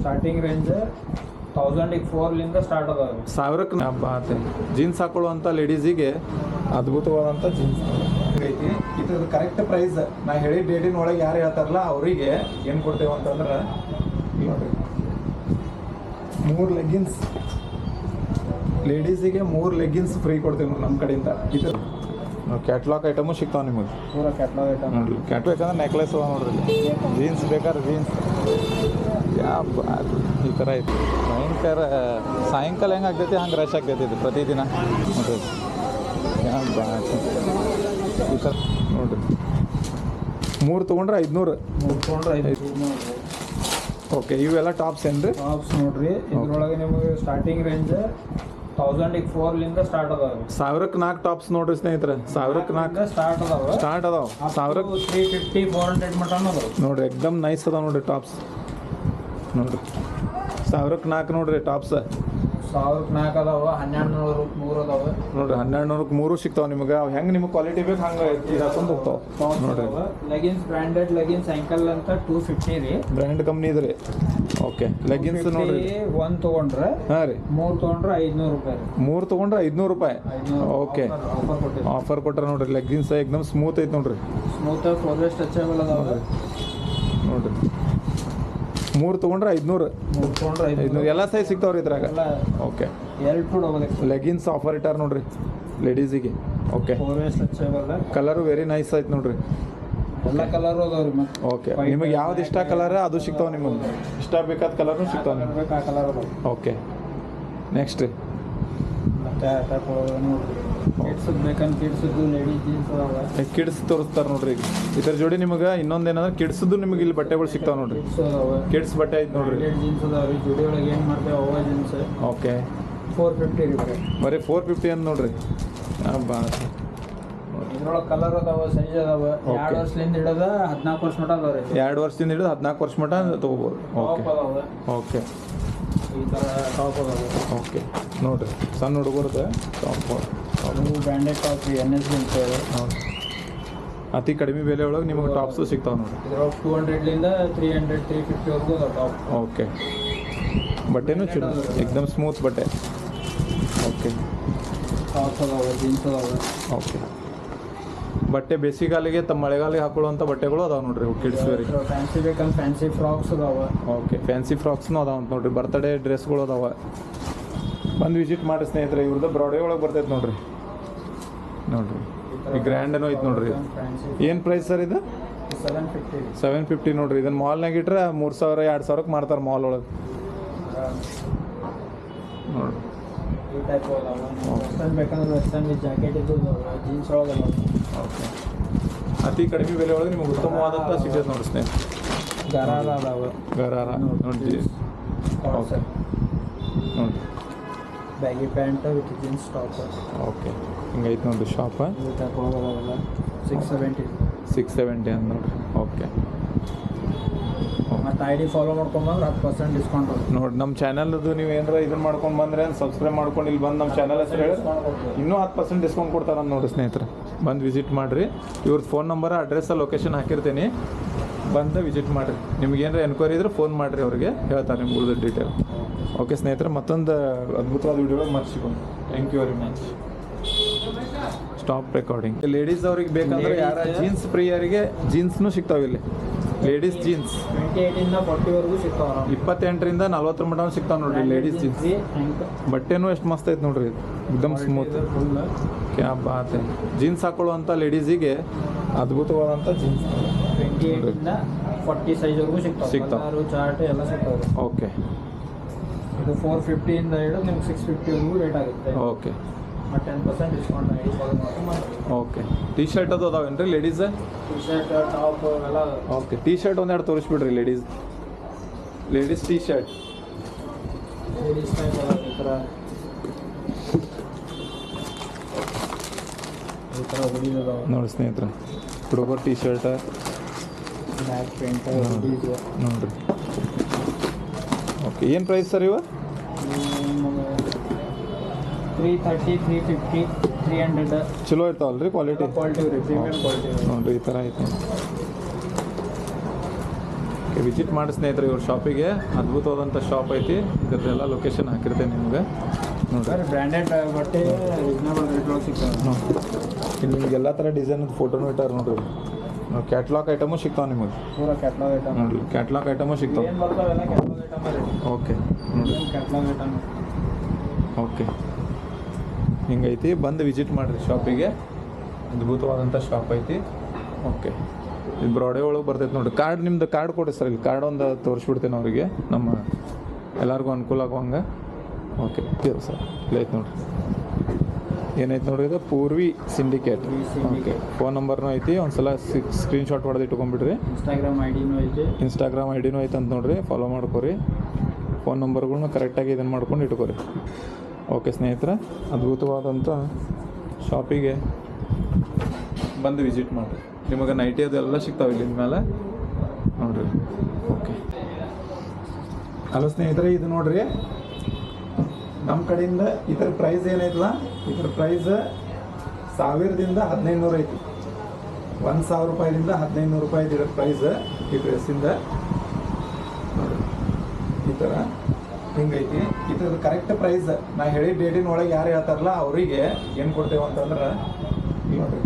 Starting range 1004 start ಅದಾವೆ. 1000ಕ್ಕೆ ಬಾತೆ jeans ಹಾಕೊಳ್ಳುವಂಥ ಲೇಡೀಸಿಗೆ ಅದ್ಭುತವಾದಂಥ ಜೀನ್ಸ್ ಐತಿ. ಇದ್ರದ್ದು ಕರೆಕ್ಟ್ ಪ್ರೈಸ್ ನಾ ಹೇಳಿದ ಡೇಟಿನ ಒಳಗೆ ಯಾರು ಹೇಳ್ತಾರಲ್ಲ ಅವರಿಗೆ ಏನು ಕೊಡ್ತೇವೆ ಅಂತಂದ್ರೆ ನೋಡಿರಿ 3 ಲೆಗ್ಗಿನ್ಸ್ ಲೇಡೀಸಿಗೆ 3 ಲೆಗ್ಗಿನ್ಸ್ ಫ್ರೀ ಕೊಡ್ತೇವೆ ನಮ್ಮ ಕಡೆಯಿಂದ. ಇದು ಕ್ಯಾಟ್ಲಾಗ್ ಐಟಮು ಸಿಗ್ತಾವೆ ನಿಮಗೆ ಪೂರ ಕ್ಯಾಟ್ಲಾಗ್ ಐಟಮ್ ನೋಡಿರಿ. ಕ್ಯಾಟ್ಲಾಗ್ ಯಾಕಂದ್ರೆ ನೆಕ್ಲೆಸ್ ಅದ ನೋಡ್ರಿ ಜೀನ್ಸ್ ಬೇಕಾದ್ರೆ ಜೀನ್ಸ್ ಈ ಥರ ಐತಿ. ಭಯಂಕರ ಸಾಯಂಕಾಲ ಹೆಂಗೆ ಆಗ್ತೈತಿ ಹಂಗೆ ರಶ್ ಆಗ್ತೈತಿ ಇದು ಪ್ರತಿದಿನ ನೋಡ್ರಿ. ಈ ಥರ ನೋಡಿರಿ 3 ತೊಗೊಂಡ್ರೆ 500. 3 ತೊಗೊಂಡ್ರೆ 500. ಓಕೆ ಇವೆಲ್ಲ ಟಾಪ್ಸ್ ಏನು ರೀ? ಟಾಪ್ಸ್ ನೋಡ್ರಿ ಇದ್ರೊಳಗೆ ನಿಮಗೆ ಸ್ಟಾರ್ಟಿಂಗ್ ರೇಂಜ್ 1004 ಸ್ಟಾರ್ಟ್ ಅದಾವೆ. 1000ಕ್ಕೆ 4 ಟಾಪ್ಸ್ ನೋಡ್ರಿ ಸ್ನೇಹಿತರೆ. 1000ಕ್ಕೆ 4 ಸ್ಟಾರ್ಟ್ ಅದಾವೆ. 1000ಕ್ಕೆ 350 400 ಮಟನ್ ಅದಾವೆ ನೋಡ್ರಿ. ಎಕ್ದಮ್ ನೈಸ್ ಅದಾವ ನೋಡ್ರಿ ಟಾಪ್ಸ್ ನೋಡ್ರಿ. 1000ಕ್ಕೆ 4 ನೋಡ್ರಿ ಟಾಪ್ಸ್. 1000ಕ್ಕೆ 4 ಅದಾವೆ. 1200ಕ್ಕೆ 3 ಅದಾವೆ ನೋಡ್ರಿ. 1200ಕ್ಕೆ 3 ಸಿಗ್ತಾವೆ ನಿಮಗೆ. ಅವು ಹೆಂಗೆ ನಿಮಗೆ ಕ್ವಾಲಿಟಿ ಬೇಕು ಹಂಗೆ ಇದು ಹಾಕೊಂಡು ಹೋಗ್ತಾವೆ ನೋಡ್ರಿ. ಲೆಗಿನ್ಸ್ ಬ್ರ್ಯಾಂಡೆಡ್ ಲೆಗಿನ್ಸ್ ಆ್ಯಂಕಲ್ ಅಂತ 250 ರೀ. ಬ್ರ್ಯಾಂಡ್ ಕಂಪ್ನಿ ಇದೆ ರೀ. ಓಕೆ ಲೆಗ್ಗಿನ್ಸ್ ನೋಡ್ರಿ 1 ತೊಗೊಂಡ್ರೆ ಹಾಂ ರೀ 3 ತೊಗೊಂಡ್ರೆ 500 ರೂಪಾಯಿ. 3 ತೊಗೊಂಡ್ರೆ 500 ರೂಪಾಯಿ. ಓಕೆ ಆಫರ್ ಕೊಟ್ಟರೆ ನೋಡ್ರಿ. ಲೆಗ್ಗಿನ್ಸ್ ಎಕ್ದಮ್ ಸ್ಮೂತ್ ಐತೆ ನೋಡ್ರಿ. ಸ್ಮೂತ್ ಫೋರ್ವೆಸ್ಟ್ ಟಚಬಲ್ ಅದಾವೆ ನೋಡ್ರಿ. 3 ತೊಗೊಂಡ್ರೆ 500. 3 ತೊಗೊಂಡ್ರೆ 500 ಎಲ್ಲ ಸೈಜ್ ಸಿಗ್ತಾವ್ರಿ ಇದ್ರಾಗ. Okay L to double XL leggings offer ಇಟ್ಟಾರ ನೋಡ್ರಿ ಲೇಡೀಸಿಗೆ. ಓಕೆ ಫೋರ್ವೆಸ್ಟ್ ಟಚಬಲ್ ಕಲರು ವೆರಿ ನೈಸ್ ಐತೆ ನೋಡ್ರಿ. ಎಲ್ಲ ಕಲರು ಅದಾವ್ರಿ. ಮತ್ತೆ ಓಕೆ ನಿಮಗೆ ಯಾವ್ದು ಇಷ್ಟ ಕಲರ್ ಅದು ಸಿಗ್ತಾವೆ. ನಿಮಗೆ ಇಷ್ಟ ಬೇಕಾದ ಕಲರ್ನು ಸಿಗ್ತಾವೆ ನಿಮಗೆ. ಆ ಕಲರ್ ಅದಾವೆ. ಓಕೆ ನೆಕ್ಸ್ಟ್ ರೀ ಮತ್ತೆ ನೋಡ್ರಿ ಕಿಡ್ಸ್ ಬೇಕಂತ ಕಿಡ್ಸದ್ದು ಲೇಡೀಸ್ ಜೀನ್ಸ್ ಅದಾವೆ. ಕಿಡ್ಸ್ ತೋರಿಸ್ತಾರೆ ನೋಡ್ರಿ. ಈಗ ಇದ್ರ ಜೋಡಿ ನಿಮಗೆ ಇನ್ನೊಂದೇನಂದ್ರೆ ಕಿಡ್ಸ್ದು ನಿಮಗೆ ಇಲ್ಲಿ ಬಟ್ಟೆಗಳು ಸಿಗ್ತಾವೆ ನೋಡ್ರಿ. ಕಿಡ್ಸ್ ಅದಾವೆ. ಕಿಡ್ಸ್ ಬಟ್ಟೆ ಐತೆ ನೋಡ್ರಿ. ಜೀನ್ಸ್ ಅದಾವ್ರಿ. ಜುಡಿ ಒಳಗೆ ಏನು ಮಾಡ್ತೇವೆ ಅವ ಜೀನ್ಸ್. ಓಕೆ 450 ರೀ ಬರೀ 450 ಅಂತ ನೋಡ್ರಿ. ಬಾ ಇದ್ರೊಳಗೆ ಕಲರ್ ಅದಾವೆ ಸೈಜ್ ಅದಾವೆ. 2 ವರ್ಷದಿಂದ ಹಿಡಿದ 14 ವರ್ಷ ಮಟ ಅದಾವೆ. 2 ವರ್ಷದಿಂದ ಹಿಡಿದು 14 ವರ್ಷ ಮಟ ತೊಗೋಬೋದು. ಓಕೆ ಅದಾವೆ. ಓಕೆ ಈ ಥರ ಟಾಪ್ ಅದಾವೆ. ಓಕೆ ನೋಡ್ರಿ ಸಣ್ಣ ಹುಡುಗರದ್ದು ಟಾಪ್. ಅದು ಬ್ರ್ಯಾಂಡೆಡ್ ಟಾಪ್ ರೀ. NS ಅಂತೇಳಿ ನೋಡಿ ಅತಿ ಕಡಿಮೆ ಬೆಲೆ ಒಳಗೆ ನಿಮಗೆ ಟಾಪ್ಸು ಸಿಗ್ತಾವೆ ನೋಡ್ರಿ. ಇದ್ರೊಳಗೆ 200 300 350 ವರೆಗೂ ಅದಾವೆ ಟಾಪ್. ಓಕೆ ಬಟ್ಟೆನೂ ಚಲೋ ಎಕ್ದಮ್ ಸ್ಮೂತ್ ಬಟ್ಟೆ. ಓಕೆ ಟಾಪ್ಸ್ ಅದಾವೆ ಜೀನ್ಸ್ ಅದಾವೆ. ಓಕೆ ಬಟ್ಟೆ ಬೇಸಿಗೆಗಾಲಿಗೆ ತಮ್ಮ ಮಳೆಗಾಲಿಗೆ ಹಾಕೊಳ್ಳುವಂಥ ಬಟ್ಟೆಗಳು ಅದಾವೆ ನೋಡ್ರಿ. ಕಿಡ್ಸ್ ವೇರಿ ಫ್ಯಾನ್ಸಿ ಬೇಕಂದ್ರೆ ಫ್ಯಾನ್ಸಿ ಫ್ರಾಕ್ಸ್ ಅದಾವೆ. ಓಕೆ ಫ್ಯಾನ್ಸಿ ಫ್ರಾಕ್ಸ್ನೂ ಅದಾವೆ ಅಂತ ನೋಡ್ರಿ. ಬರ್ತಡೇ ಡ್ರೆಸ್ಗಳು ಅದಾವೆ. ಬಂದು ವಿಸಿಟ್ ಮಾಡಿ ಸ್ನೇಹಿತರೆ. ಇವ್ರದ್ದು ಬ್ರಾಡ್ವೇ ಒಳಗೆ ಬರ್ತೈತೆ ನೋಡ್ರಿ. ನೋಡ್ರಿ ಈ ಗ್ರ್ಯಾಂಡನೂ ಐತೆ ನೋಡ್ರಿ. ಏನು ಪ್ರೈಸ್ ಸರ್ ಇದು? 750 750 ನೋಡ್ರಿ. ಇದನ್ನು ಮಾಲ್ನಾಗ ಇಟ್ರೆ 3000 2000ಕ್ಕೆ ಮಾರ್ತಾರೆ ಮಾಲ್ ಒಳಗೆ ನೋಡ್ರಿ. ಈ ಟೈಪ್ ಅದಾವೆ. ವೆಸ್ಟರ್ನ್ ಬೇಕಂದ್ರೆ ವೆಸ್ಟರ್ನ್ ವಿತ್ ಜಾಕೆಟ್ ಇದು ಜೀನ್ಸ್ ಒಳಗೆ ಅದಾವೆ. ಓಕೆ ಅತಿ ಕಡಿಮೆ ಬೆಲೆ ಒಳಗೆ ನಿಮಗೆ ಉತ್ತಮವಾದಂಥ ಸಿಗ್ತೈತೆ ನೋಡ್ರಿ ಸ್ನೇಹಿತರೆ. ಗರಾರ ಅದಾವೆ. ಗರಾರ ನೋಡ್ರಿ. ಓಕೆ ನೋಡಿ baggy pant with jeans top. Okay ಹಿಂಗೈತೆ ನೋಡ್ರಿ ಶಾಪ. ಈ ಟೈಪ್ ಒಳಗೆ ಅದಾವೆಲ್ಲ 670 670 ಅಂತ ನೋಡ್ರಿ. ಓಕೆ ಮತ್ತು ID ಫಾಲೋ ಮಾಡ್ಕೊಂಬಂದ್ರೆ 10% ಡಿಸ್ಕೌಂಟ್ ನೋಡಿ. ನಮ್ಮ ಚಾನಲ್ದು ನೀವು ಏನಾರ ಇದನ್ನು ಮಾಡ್ಕೊಂಡು ಬಂದರೆ ಸಬ್ಸ್ಕ್ರೈಬ್ ಮಾಡ್ಕೊಂಡು ಇಲ್ಲಿ ಬಂದು ನಮ್ಮ ಚಾನಲ್ ಹೆಸರು ಹೇಳಿ ಇನ್ನೂ 10% ಡಿಸ್ಕೌಂಟ್ ಕೊಡ್ತಾರೆ ನೋಡಿರಿ ಸ್ನೇಹಿತರೆ. ಬಂದು ವಿಸಿಟ್ ಮಾಡಿರಿ. ಇವ್ರದ್ದು ಫೋನ್ ನಂಬರ್ ಅಡ್ರೆಸ್ಸ ಲೊಕೇಶನ್ ಹಾಕಿರ್ತೀನಿ. ಬಂದು ವಿಸಿಟ್ ಮಾಡಿರಿ. ನಿಮ್ಗೆ ಏನಾರ ಎನ್ಕ್ವೈರಿ ಇದ್ರೆ ಫೋನ್ ಮಾಡಿರಿ. ಅವ್ರಿಗೆ ಹೇಳ್ತಾರೆ ನಿಮ್ಗೆ ಉಳಿದ ಡೀಟೇಲ್. ಓಕೆ ಸ್ನೇಹಿತರೆ ಮತ್ತೊಂದು ಅದ್ಭುತವಾದ ವಿಡಿಯೋ ಮಾಡಿಸಿಕೊಂಡು thank you very much. Stop recording. Ladies ಅವ್ರಿಗೆ ಬೇಕಂದ್ರೆ ಯಾರ ಜೀನ್ಸ್ ಪ್ರಿಯರಿಗೆ ಜೀನ್ಸ್ನೂ ಸಿಗ್ತಾವೆ ಇಲ್ಲಿ. ಲೇಡೀಸ್ ಜೀನ್ಸ್ 28 40 ವರೆಗೂ ಸಿಗ್ತಾವೆ. 28ರಿಂದ 40 ಮಟ ಸಿಗ್ತಾವೆ ನೋಡ್ರಿ ಲೇಡೀಸ್ ಜೀನ್ಸ್. ಬಟ್ಟೆನೂ ಎಷ್ಟು ಮಸ್ತ್ ಐತೆ ನೋಡ್ರಿ. ಎಕ್ದಮ್ ಸ್ಮೂತ್. ಕ್ಯಾ ಬಾತ್. ಜೀನ್ಸ್ ಹಾಕೊಳ್ಳುವಂಥ ಲೇಡೀಸಿಗೆ ಅದ್ಭುತವಾದಂಥ ಜೀನ್ಸ್ 28ರಿಂದ 40 ಸೈಜ್ವರೆಗೂ ಸಿಗ್ತಾವೆ. ಚಾರ್ಟ್ ಎಲ್ಲ ಸಿಗ್ತಾವೆ. ಓಕೆ ಇದು 450 ಇಂದ ಹಿಡಿದು ನಿಮ್ಗೆ 650 ವರೆಗೂ ರೇಟ್ ಆಗುತ್ತೆ. ಓಕೆ ಮತ್ತು 10% ಡಿಸ್ಕೌಂಟ್ ID ಫಾಲೋ ಮಾಡ್ಕೊಂಡು. ಓಕೆ ಟೀ ಶರ್ಟ್ ಅದು ಅದಾವೇನು ರೀ ಲೇಡೀಸ್? ಟಿ ಶರ್ಟ್ ಟಾಪ್ ಎಲ್ಲ. ಓಕೆ ಟೀ ಶರ್ಟ್ ಒಂದೆರಡು ತೋರಿಸ್ಬಿಡ್ರಿ ladies T-shirt. Ladies type ಅದಾವೆ ಈ ಥರ ಹುಡುಗಿ ಅದಾವೆ ನೋಡಿ ಸ್ನೇಹಿತರೆ. ಹುಡುಗರು ಟೀ ಶರ್ಟ್ ಬ್ಯಾಕ್ ಪ್ಯಾಂಟ್ ಹುಡುಗೀಸ್ ನೋಡಿರಿ. ಓಕೆ ಏನು ಪ್ರೈಸ್ ಸರ್ ಇವ? 330 350 300 ಚಲೋ ಇರ್ತಾವಲ್ಲ ರೀ ಕ್ವಾಲಿಟಿ? ಕ್ವಾಲಿಟಿ ರೀ ಪ್ರೀಮಿಯಂ ಕ್ವಾಲಿಟಿ ನೋಡಿರಿ ಈ ಥರ ಐತೆ. ವಿಸಿಟ್ ಮಾಡಿ ಸ್ನೇಹಿತರೆ ಇವ್ರ ಶಾಪಿಗೆ. ಅದ್ಭುತವಾದಂಥ ಶಾಪ್ ಐತಿ. ಇದ್ರದ್ದೆಲ್ಲ ಲೊಕೇಶನ್ ಹಾಕಿರ್ತೇನೆ ನಿಮ್ಗೆ ನೋಡ್ರಿ. ಬ್ರ್ಯಾಂಡೆಡ್ ಬಟ್ಟೆ ರೀಸನಬಲ್ ರೇಟ್ ಒಳಗೆ ಸಿಗ್ತವೆ ನೋಡಿ. ಇಲ್ಲಿ ನಿಮ್ಗೆ ಎಲ್ಲ ಥರ ಡಿಸೈನದ ಫೋಟೋನು ಇಟ್ಟಾರ ನೋಡ್ರಿ. ಕ್ಯಾಟ್ಲಾಗ್ ಐಟಮು ಸಿಗ್ತಾವೆ ನಿಮಗೆ. ಪೂರಾ ಕ್ಯಾಟ್ಲಾಗ್ ಐಟಮ್ ನೋಡಿರಿ ಕ್ಯಾಟ್ಲಾಗ್ ಐಟಮು ಸಿಗ್ತಾವೆ. ಏನು ಬರ್ತಾವೆಲ್ಲ ಕ್ಯಾಟ್ಲಾಗ್ ಐಟಮ್ ರೀ. ಓಕೆ ನೋಡಿ ಕ್ಯಾಟ್ಲಾಗ್ ಐಟಮ್ ಓಕೆ ಹಿಂಗೈತಿ. ಬಂದು ವಿಸಿಟ್ ಮಾಡಿರಿ ಶಾಪಿಗೆ. ಅದ್ಭುತವಾದಂಥ ಶಾಪ್ ಐತಿ. ಓಕೆ ಇದು ಬ್ರಾಡೆ ಒಳಗೆ ಬರ್ತೈತೆ ನೋಡಿರಿ. ಕಾರ್ಡ್ ನಿಮ್ದು ಕಾರ್ಡ್ ಕೊಡಿ ಸರ್. ಇಲ್ಲಿ ಕಾರ್ಡ್ ಒಂದು ತೋರಿಸ್ಬಿಡ್ತೇನೆ ಅವರಿಗೆ, ನಮ್ಮ ಎಲ್ಲರಿಗೂ ಅನುಕೂಲ ಆಗುವಂಗೆ. ಓಕೆ ಸರ್ ಇಲ್ಲೈತೆ ನೋಡಿರಿ. ಏನೈತೆ ನೋಡ್ರಿ ಇದು ಪೂರ್ವಿ ಸಿಂಡಿಕೇಟ್. ಓಕೆ ಫೋನ್ ನಂಬರ್ನೂ ಐತಿ. ಒಂದು ಸಲ ಸ್ಕ್ರೀನ್ಶಾಟ್ ಹೊಡೆದು ಇಟ್ಕೊಂಡ್ಬಿಡ್ರಿ. ಇನ್ಸ್ಟಾಗ್ರಾಮ್ ಐ ಡಿನೂ ಐತೆ ಅಂತ ನೋಡಿರಿ. ಫಾಲೋ ಮಾಡ್ಕೊರಿ. ಫೋನ್ ನಂಬರ್ಗಳ್ನ ಕರೆಕ್ಟಾಗಿ ಇದನ್ನು ಮಾಡ್ಕೊಂಡು ಇಟ್ಕೊರಿ. ಓಕೆ ಸ್ನೇಹಿತರೆ, ಅದ್ಭುತವಾದಂಥ ಶಾಪಿಗೆ ಬಂದು ವಿಸಿಟ್ ಮಾಡಿರಿ. ನಿಮಗೆ ನೈಟಿ ಅದೆಲ್ಲ ಸಿಗ್ತಾವೆ ಇಲ್ಲಿಂದ ಮೇಲೆ ನೋಡಿರಿ. ಓಕೆ ಹಲೋ ಸ್ನೇಹಿತರೆ, ಇದು ನೋಡಿರಿ ನಮ್ಮ ಕಡೆಯಿಂದ ಇದರ ಪ್ರೈಸ್ ಏನೈತಲ್ಲ, ಇದರ ಪ್ರೈಸ್ 1000ದಿಂದ 1500 ಐತಿ. 1000 ರೂಪಾಯಿದಿಂದ 1500 ರೂಪಾಯಿ ಇದರ ಪ್ರೈಸ್ ಈ ಡ್ರೆಸ್ಸಿಂದ. ನೋಡಿರಿ ಈ ಥರ ಹಿಂಗೈತಿ. ಇದ್ರದ್ದು ಕರೆಕ್ಟ್ ಪ್ರೈಸ್ ನಾ ಹೇಳಿದ ಡೇಟಿನ ಒಳಗೆ ಯಾರು ಹೇಳ್ತಾರಲ್ಲ ಅವರಿಗೆ ಏನು ಕೊಡ್ತೇವೆ ಅಂತಂದ್ರೆ ನೋಡಿರಿ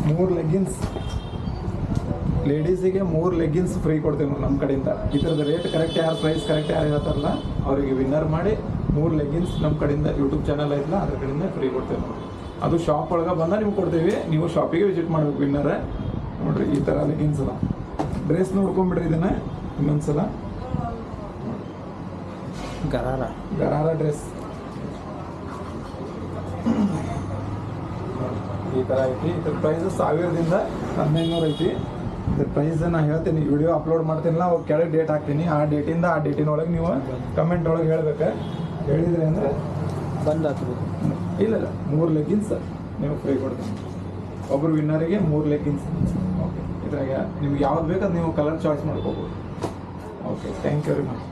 3 ಲೆಗ್ಗಿನ್ಸ್ ಲೇಡೀಸಿಗೆ 3 ಲೆಗ್ಗಿನ್ಸ್ ಫ್ರೀ ಕೊಡ್ತೇವೆ ನಮ್ಮ ಕಡೆಯಿಂದ. ಇದ್ರದ್ದು ರೇಟ್ ಕರೆಕ್ಟ್ ಯಾರು ಪ್ರೈಸ್ ಕರೆಕ್ಟ್ ಯಾರು ಹೇಳ್ತಾರಲ್ಲ ಅವರಿಗೆ ವಿನ್ನರ್ ಮಾಡಿ 3 ಲೆಗ್ಗಿನ್ಸ್ ನಮ್ಮ ಕಡೆಯಿಂದ ಯೂಟ್ಯೂಬ್ ಚಾನಲ್ ಐತಲ್ಲ ಅದ್ರ ಕಡೆಯಿಂದ ಫ್ರೀ ಕೊಡ್ತೇವೆ ನೋಡಿ. ಅದು ಶಾಪ್ ಒಳಗೆ ಬಂದ ನಿಮ್ಗೆ ಕೊಡ್ತೇವೆ. ನೀವು ಶಾಪಿಗೆ ವಿಸಿಟ್ ಮಾಡ್ಬೇಕು ವಿನ್ನರ್. ನೋಡಿರಿ ಈ ಥರ ಲೆಗ್ಗಿನ್ಸ್ ಅಲ್ಲ. ಡ್ರೆಸ್ ನೋಡ್ಕೊಂಬಿಡ್ರಿ ಇದನ್ನು ಇನ್ನೊಂದ್ಸಲ. ಗರಾರ ಡ್ರೆಸ್ ಈ ಥರ ಐತಿ. ಇದ್ರ ಪ್ರೈಸ್ 1000ದಿಂದ 1500 ಐತಿ. ಇದ್ರ ಪ್ರೈಸ್ ನಾನು ಹೇಳ್ತೀನಿ, ವಿಡಿಯೋ ಅಪ್ಲೋಡ್ ಮಾಡ್ತೀನಿಲ್ಲ ಅವಾಗ ಕೆಳಗೆ ಡೇಟ್ ಹಾಕ್ತೀನಿ. ಆ ಡೇಟಿಂದ ಆ ಡೇಟಿನ ಒಳಗೆ ನೀವು ಕಮೆಂಟ್ ಒಳಗೆ ಹೇಳ್ಬೇಕು. ಹೇಳಿದ್ರಿ ಅಂದರೆ ಬಂದಾಗ್ತದೆ. ಇಲ್ಲ 3 ಲೆಗ್ಗಿನ್ಸ್ ನೀವು ಫ್ರೀ ಕೊಡ್ತೀನಿ. ಒಬ್ಬರು ವಿನ್ನರಿಗೆ 3 ಲೆಗ್ಗಿನ್ಸ್. ಓಕೆ ಇದ್ರಾಗ ನಿಮ್ಗೆ ಯಾವ್ದು ಬೇಕು ಅದು ನೀವು ಕಲರ್ ಚಾಯ್ಸ್ ಮಾಡ್ಕೋಬೋದು. Okay thank you very much.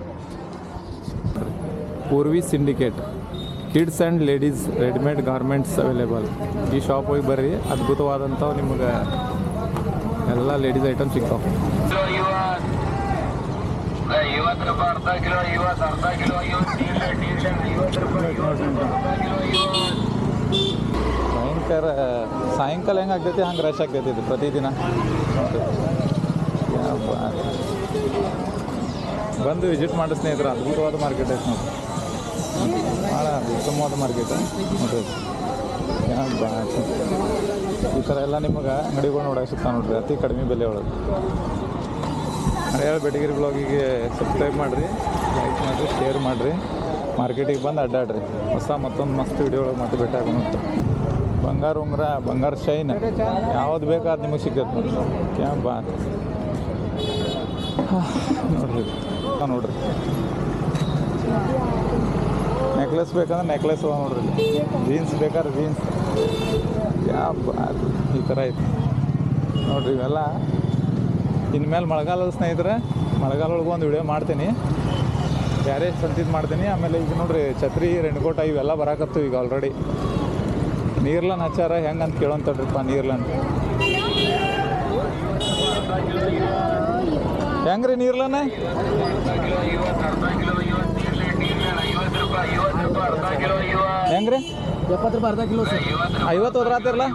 Purvi syndicate kids and ladies readymade garments available. ಈ ಶಾಪ್ ಹೋಗಿ ಬರ್ರಿ. ಅದ್ಭುತವಾದಂಥವು ನಿಮಗೆ ಎಲ್ಲ ಲೇಡೀಸ್ ಐಟಮ್ ಸಿಗ್ತಾವೆ. ಭಯಂಕರ ಸಾಯಂಕಾಲ ಹೆಂಗೆ ಆಗ್ತೈತಿ ಹಂಗೆ ರಶ್ ಆಗ್ತೈತಿ ಇದು ಪ್ರತಿದಿನ. ಬಂದು ವಿಸಿಟ್ ಮಾಡಿ ಸ್ನೇಹಿತರೆ. ಅದ್ಭುತವಾದ ಮಾರ್ಕೆಟ್ ಐತೆ ನೋಡಿ. ಭಾಳ ಉತ್ತಮವಾದ ಮಾರ್ಕೆಟ್ ನೋಡ್ರಿ. ಈ ಥರ ಎಲ್ಲ ನಿಮಗೆ ಅಂಗಡಿಗಳು ನೋಡೋಕೆ ಸಿಗ್ತಾವೆ ನೋಡ್ರಿ ಅತಿ ಕಡಿಮೆ ಬೆಲೆ ಒಳಗೆ. ಹಳೆಯಾಳ ಬೆಟಗಿರಿ ಬ್ಲಾಗಿಗೆ ಸಬ್ಸ್ಕ್ರೈಬ್ ಮಾಡಿರಿ, ಲೈಕ್ ಮಾಡಿರಿ, ಶೇರ್ ಮಾಡಿರಿ. ಮಾರ್ಕೆಟಿಗೆ ಬಂದು ಅಡ್ಡಾಡ್ರಿ. ಹೊಸ ಮತ್ತೊಂದು ಮಸ್ತ್ ವಿಡಿಯೋ ಒಳಗೆ ಮತ್ತೆ ಭೇಟಿ ಆಗೋಣ. ಬಂಗಾರ ಉಂಗುರ, ಬಂಗಾರ ಶೈನ್ ಯಾವ್ದು ಬೇಕು ಅದು ನಿಮಗೆ ಸಿಗ್ತೈತೆ ನೋಡಿ. ಕ್ಯಾ ಬಾತ್ ನೋಡ್ರಿ. ನೋಡ್ರಿ ನೆಕ್ಲೆಸ್ ಬೇಕಂದ್ರೆ ನೆಕ್ಲೆಸ್ ನೋಡ್ರಿ. ಜೀನ್ಸ್ ಬೇಕಾದ್ರೆ ಜೀನ್ಸ್. ಯಾ ಬಾತ್ ಈ ಥರ ಐತಿ ನೋಡ್ರಿ. ಇವೆಲ್ಲ ಇನ್ಮೇಲೆ ಮಳೆಗಾಲದ ಸ್ನೇಹಿತರೆ, ಮಳೆಗಾಲ ಒಳಗೆ ಒಂದು ವಿಡಿಯೋ ಮಾಡ್ತೀನಿ. ಬೇರೆ ಸಂತಿದ್ದು ಮಾಡ್ತೀನಿ. ಆಮೇಲೆ ಈಗ ನೋಡ್ರಿ ಛತ್ರಿ, ರೆನ್ಕೋಟ ಇವೆಲ್ಲ ಬರಾಕತ್ತು ಈಗ ಆಲ್ರೆಡಿ. ನೀರ್ಲನ್ ಹಚ್ಚಾರ ಹೆಂಗೆ ಅಂತ ಕೇಳೋಂತಡ್ರಿಪ್ಪ. ನೀರ್ಲನ್ ಹೆಂಗ್ರಿ ನೀರ್ಲನ ಹೆಂಗ್ರಿ? 70 ರೂಪಾಯಿ ಅರ್ಧ ಕಿಲೋ ಸರ್. 50 ಹೋದ್ರಾತಿರಲ್ಲ.